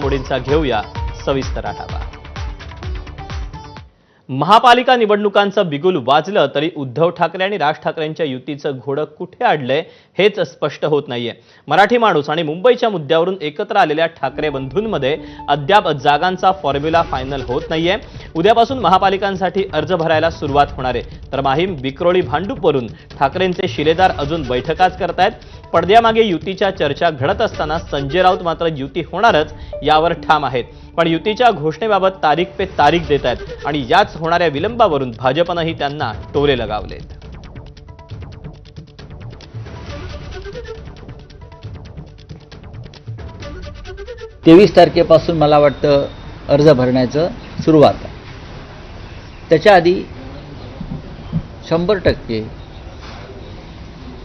घडामोडींचा घेऊया सविस्तर आढावा। महापालिका निवडणुकांचं बिगुल वाजलं तरी उद्धव ठाकरे आणि राज ठाकरेंच्या युतीचं घोडं कुठे अडलंय हेच स्पष्ट होत नाहीये। मराठी माणूस आणि मुंबईच्या मुद्द्यावरून एकत्र आलेल्या ठाकरे बंधूंमध्ये अद्याप जागांचा फॉर्म्युला फायनल होत नाहीये। उद्यापासून महापालिकांसाठी अर्ज भरायला सुरुवात होणार आहे, तर माहीम विक्रोळी भांडूपवरून ठाकरेंचे शिलेदार अजून बैठकाच करतायत। पडद्यामागे युतीच्या चर्चा घडत असताना संजय राऊत मात्र युती होणारच यावर ठाम आहेत, पण युतीच्या घोषणेबाबत तारीख पे तारीख देत आहेत आणि याच होणाऱ्या विलंबावरून भाजपनंही त्यांना टोले लगावलेत। तेवीस तारखेपासून मला वाटतं अर्ज भरण्याचं सुरुवात आहे। त्याच्या आधी 100%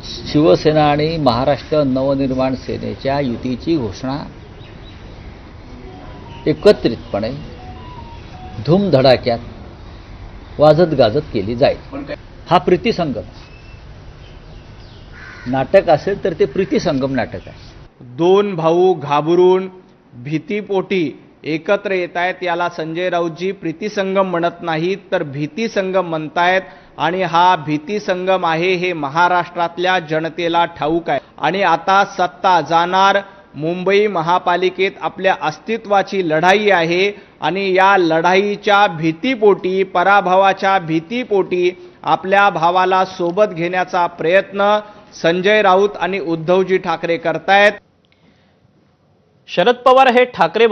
शिवसेना आणि महाराष्ट्र नवनिर्माण सेनेच्या युतीची घोषणा एकत्रितपणे धूमधडाक्यात वाजत गाजत केली जाईल। हा प्रीतिसंगम नाटक असेल तर ते प्रीतिसंगम नाटक आहे। दोन भाऊ घाबरून भीतीपोटी एकत्र येत आहेत, याला संजय राऊतजी प्रीतिसंगम म्हणत नाहीत तर भीतीसंगम म्हणतायत। आणि हा भीतीसंगम आहे हे महाराष्ट्रातल्या जनतेला ठाऊक आहे। आणि आता सत्ता जाणार मुंबई महापालिकेत आपल्या अस्तित्वाची लढाई आहे आणि या लढाईच्या भीतीपोटी, पराभवाच्या भीतीपोटी आपल्या भावाला सोबत घेण्याचा प्रयत्न संजय राऊत आणि उद्धवजी ठाकरे करतायत। शरद पवार हे ठाकरे